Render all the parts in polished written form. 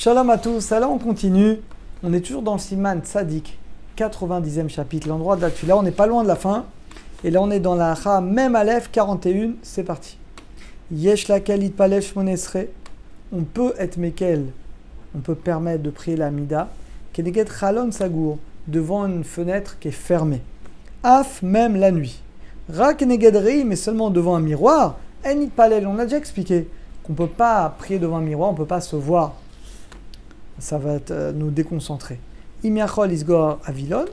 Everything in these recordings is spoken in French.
Shalom à tous, alors on continue. On est toujours dans le Siman Tzadik, 90e chapitre, l'endroit de la Tfila. On n'est pas loin de la fin. Et là on est dans la Ha Mem Aleph 41, c'est parti. Yesh lakel itpalel shmonesre. On peut être mekel, on peut permettre de prier la Mida. Keneget chalon sagour, devant une fenêtre qui est fermée. Af, même la nuit. Ra keneged rei, mais seulement devant un miroir. En itpalel, on a déjà expliqué qu'on ne peut pas prier devant un miroir, on ne peut pas se voir. Ça va nous déconcentrer. Imiachol isgor avilon.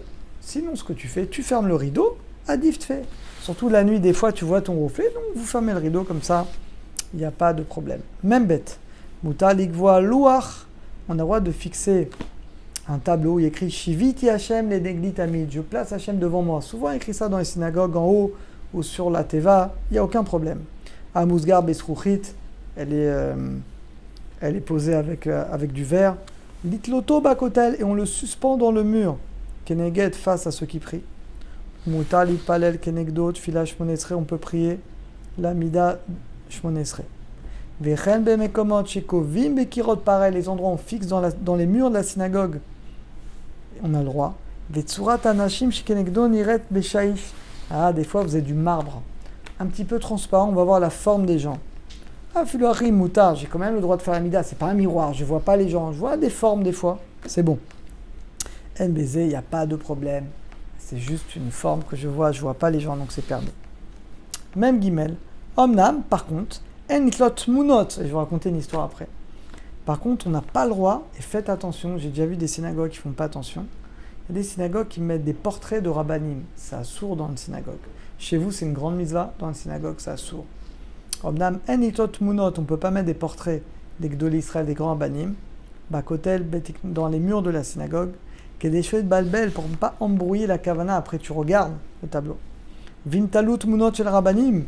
Sinon, ce que tu fais, tu fermes le rideau. Adif fait. Surtout la nuit, des fois, tu vois ton reflet, donc vous fermez le rideau comme ça, il n'y a pas de problème. Même bête. Muta ligvoa louach. On a le droit de fixer un tableau où il y a écrit Shiviti Hashem le neglit amid. Je place Hashem devant moi. Souvent écrit ça dans les synagogues en haut ou sur la teva. Il n'y a aucun problème. Amusgar besruchit. Elle est posée avec du verre. Litloto bakotel, et on le suspend dans le mur. Keneged, face à ceux qui prient. Muta litpalel kenegdot fila shmonesre, on peut prier la mida shmonesre. Vechen bemekomot shekovim bekirot parel, les endroits on fixe dans les murs de la synagogue. On a le droit. Vetsurat anashim shekenegdo niret beshaish. Ah, des fois vous avez du marbre, un petit peu transparent, on va voir la forme des gens. Ah, filouari moutar, j'ai quand même le droit de faire la mida, c'est pas un miroir, je vois pas les gens, je vois des formes des fois, c'est bon. NBZ, il n'y a pas de problème, c'est juste une forme que je vois pas les gens, donc c'est permis. Même guimel, omnam, par contre, enitlot munot, et je vais vous raconter une histoire après. Par contre, on n'a pas le droit, et faites attention, j'ai déjà vu des synagogues qui font pas attention, il y a des synagogues qui mettent des portraits de rabbanim, ça sourd dans une synagogue. Chez vous, c'est une grande mitzvah, dans une synagogue, ça sourd. Obnam enitot munot, on ne peut pas mettre des portraits des Gdolei Israël, des grands rabbanim, bakotel, dans les murs de la synagogue, qui est des chouettes balbel pour ne pas embrouiller la kavana, après tu regardes le tableau. Vintalut munot shel rabbanim,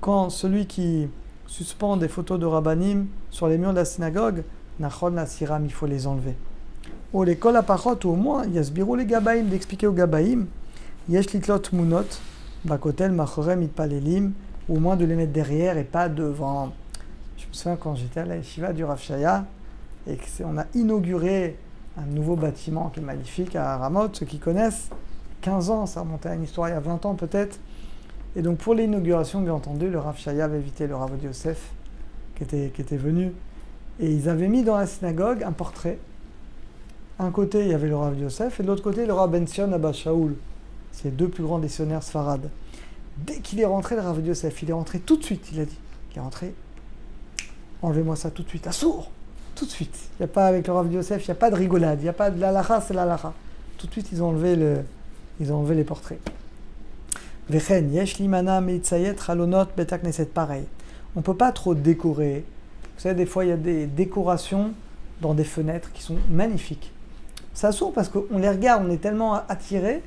quand celui qui suspend des photos de rabbanim sur les murs de la synagogue, nachon nasiram, il faut les enlever. Ou les kol apachot, ou au moins, yasbiru les gabaïm, d'expliquer aux gabaïm, yesh litlot munot, bakotel machorem itpalelim, ou au moins de les mettre derrière et pas devant. Je me souviens quand j'étais à la yeshiva du Rav Shaya et qu'on a inauguré un nouveau bâtiment qui est magnifique à Ramoth, ceux qui connaissent, 15 ans, ça remontait à une histoire il y a 20 ans peut-être. Et donc pour l'inauguration, bien entendu, le Rav Shaya avait invité le Rav Yosef qui était venu. Et ils avaient mis dans la synagogue un portrait. Un côté, il y avait le Rav Yosef et de l'autre côté, le Rav Ben Sion Abba Shaoul. C'est les deux plus grands décisionnaires sfarades. Dès qu'il est rentré, le Rav Yosef, il est rentré tout de suite, il a dit. Il est rentré, enlevez-moi ça tout de suite, à sourd, tout de suite. Il n'y a pas, avec le Rav Yosef, il n'y a pas de rigolade, il n'y a pas de l'alacha, c'est l'alacha. Tout de suite, ils ont enlevé les portraits. Vechen, yesh limana meitzayet chalonot betak neset, pareil. On ne peut pas trop décorer. Vous savez, des fois, il y a des décorations dans des fenêtres qui sont magnifiques. Ça sourd parce qu'on les regarde, on est tellement attirés.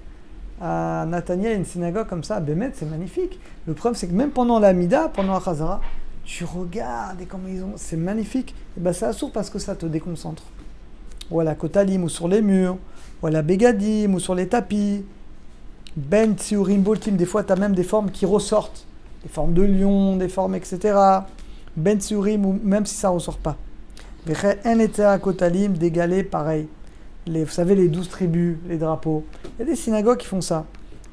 À Nathania, il y a une synagogue comme ça, à Bémet, c'est magnifique. Le problème, c'est que même pendant la Mida, pendant la Chazara, tu regardes et comment ils ont. C'est magnifique. Et ben, c'est assourd parce que ça te déconcentre. Ou à la Kotalim, ou sur les murs, ou à la Begadim, ou sur les tapis. Ben Tsiurim Boltim, des fois, tu as même des formes qui ressortent. Des formes de lion, des formes, etc. Ben Tsiurim, ou même si ça ne ressort pas. Veche en etera Kotalim, d'égaler, pareil. Vous savez, les 12 tribus, les drapeaux. Il y a des synagogues qui font ça.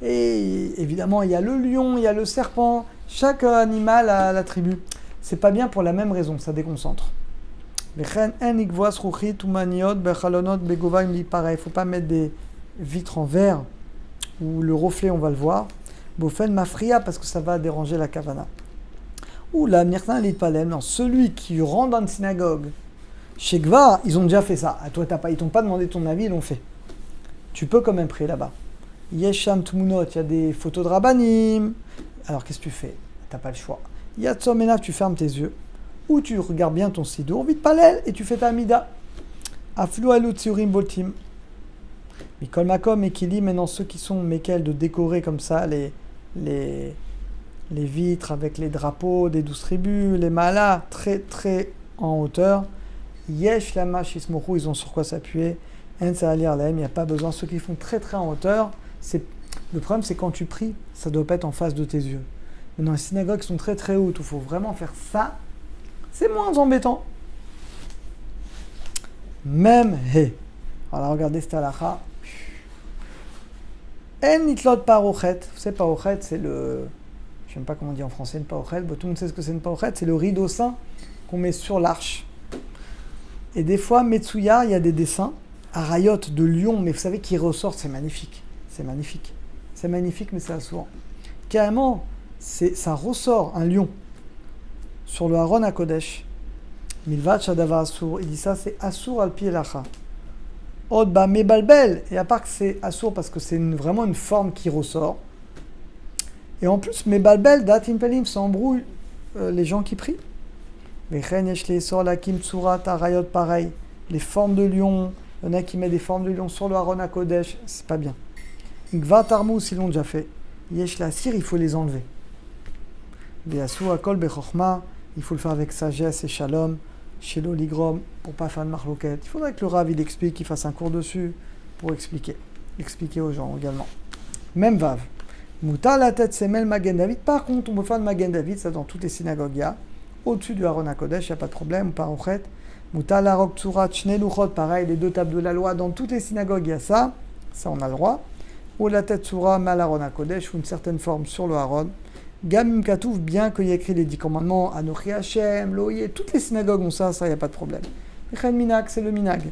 Et évidemment, il y a le lion, il y a le serpent. Chaque animal a la tribu. C'est pas bien pour la même raison, ça déconcentre. Pareil, il ne faut pas mettre des vitres en verre où le reflet, on va le voir. Bofen mafria, parce que ça va déranger la kavana. Ou la mirtan l'itpalem, non, celui qui rentre dans une synagogue, chez Gvar, ils ont déjà fait ça. À toi, ils t'ont pas demandé ton avis, ils l'ont fait. Tu peux quand même prier là-bas. Yesham Tmunot, il y a des photos de Rabbanim. Alors qu'est-ce que tu fais? Tu n'as pas le choix. Yatsomena, tu fermes tes yeux. Ou tu regardes bien ton sidour, vite palel, et tu fais ta mida. Aflu alu tsurim boltim. Mikol makom et kili, maintenant ceux qui sont mekel de décorer comme ça les vitres avec les drapeaux des 12 tribus, les malas très très en hauteur. Yesh lama shismochu, ils ont sur quoi s'appuyer. En sa'alir lahem, il n'y a pas besoin. Ceux qui font très très en hauteur, le problème c'est quand tu pries, ça doit pas être en face de tes yeux. Mais dans les synagogues qui sont très très hautes, où il faut vraiment faire ça, c'est moins embêtant. Même he. Alors regardez cette halakha. En nitlot parochet. Vous savez, parochet, c'est le... Je ne sais pas comment on dit en français une parochet. Tout le monde sait ce que c'est une parochet. C'est le rideau saint qu'on met sur l'arche. Et des fois, Metsuya, il y a des dessins à rayot de lion, mais vous savez, qui ressortent, c'est magnifique. C'est magnifique. C'est magnifique, mais c'est assourant. Carrément, ça ressort un lion sur le Haron à Kodesh. Milvat Shadava Assour. Il dit ça, c'est Assour al pi elacha. Od ba mebalbel. Et à part que c'est Assour parce que c'est vraiment une forme qui ressort. Et en plus, mebalbel, datin pelim, ça embrouille les gens qui prient. Vechen yesh leisor lakim tsurat arayot pareil. Les formes de lion, il y en a qui mettent des formes de lion sur le Haron à Kodesh, c'est pas bien. Ikva tarmous, ils l'ont déjà fait. Yesh la sir, il faut les enlever. Ve'asou akol bechorma, il faut le faire avec sagesse et shalom. Chez l'oligrom, pour pas faire de marloquette. Il faudrait que le Rav il explique, qu'il fasse un cours dessus pour expliquer aux gens également. Même Vav. Mouta la tête semel Magen David. Par contre, on peut faire de Magen David, ça dans toutes les synagogues. Il y a. Au-dessus du Haron HaKodesh, il n'y a pas de problème, ou parochet. Mouta la rok tsurat shne luchot, pareil, les deux tables de la loi, dans toutes les synagogues, il y a ça. Ça, on a le droit. Ou la tête tsura mal Haron HaKodesh, ou une certaine forme sur le Haron. Gamim Katouf, bien qu'il y ait écrit les 10 commandements, Anochi Hashem, Loïe, toutes les synagogues ont ça, il n'y a pas de problème. Mechen Minag, c'est le Minag.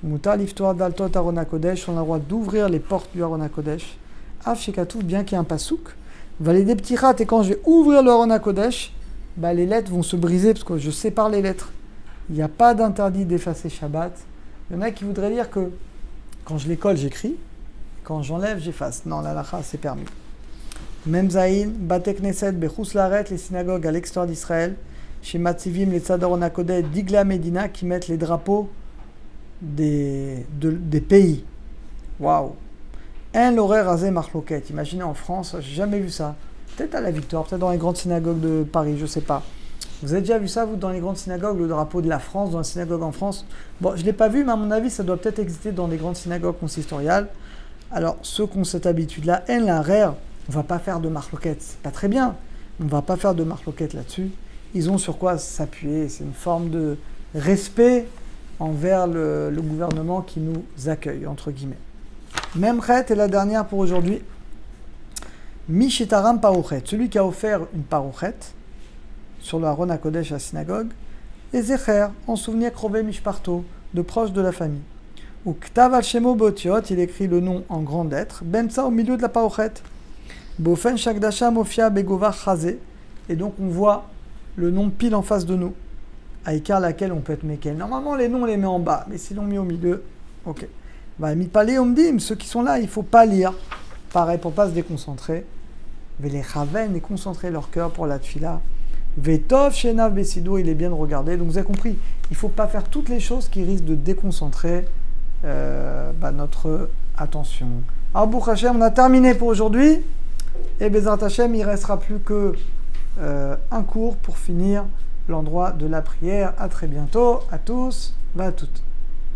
Mouta l'iftoar daltot Haron HaKodesh, on a le droit d'ouvrir les portes du Haron HaKodesh. Av Shekatouf, bien qu'il y ait un pasouk, va les des petits rats, et quand je vais ouvrir le Haron HaKodesh, bah, les lettres vont se briser parce que je sépare les lettres. Il n'y a pas d'interdit d'effacer Shabbat. Il y en a qui voudraient dire que quand je les colle, j'écris, quand j'enlève, j'efface. Non, la lacha, c'est permis. Même Zaïn, Bate Knesset, Bechus Laret, les synagogues à l'extérieur d'Israël, chez Matzivim, les Tzador Nakodeh, Digla Medina, qui mettent les drapeaux des pays. Waouh! Un l'horaire azé marloquette. Imaginez en France, j'ai jamais vu ça. Peut-être à la Victoire, peut-être dans les grandes synagogues de Paris, je sais pas. Vous avez déjà vu ça, vous, dans les grandes synagogues, le drapeau de la France, dans les synagogues en France? Bon, je ne l'ai pas vu, mais à mon avis, ça doit peut-être exister dans les grandes synagogues consistoriales. Alors, ceux qui ont cette habitude-là, en l'arrière, on ne va pas faire de marloquette. C'est pas très bien. On ne va pas faire de marloquette là-dessus. Ils ont sur quoi s'appuyer. C'est une forme de respect envers le gouvernement qui nous accueille, entre guillemets. Même chet est la dernière pour aujourd'hui. Mishitaram parochet, celui qui a offert une parochet sur le Haron HaKodesh à la synagogue, et Zecher, en souvenir Krové Mishparto, de proches de la famille. Ou Ktav al Shemo Botiot, il écrit le nom en grand lettre, Bemsa au milieu de la parochet. Bofen Shakdasha Mofia Begova Chazé, et donc on voit le nom pile en face de nous, à écart laquelle on peut être Mekel. Normalement les noms on les met en bas, mais s'ils l'ont mis au milieu, ok. Va Mipalé Omdim, ceux qui sont là, il ne faut pas lire. Pareil, pour ne pas se déconcentrer. Les Raven et concentrer leur cœur pour la tfila. Vetov, Shenav, Besido, il est bien de regarder. Donc vous avez compris, il ne faut pas faire toutes les choses qui risquent de déconcentrer notre attention. Alors, Baruch Hashem, on a terminé pour aujourd'hui. Et Bezrat Hashem, il ne restera plus que un cours pour finir l'endroit de la prière. À très bientôt, à tous, à toutes.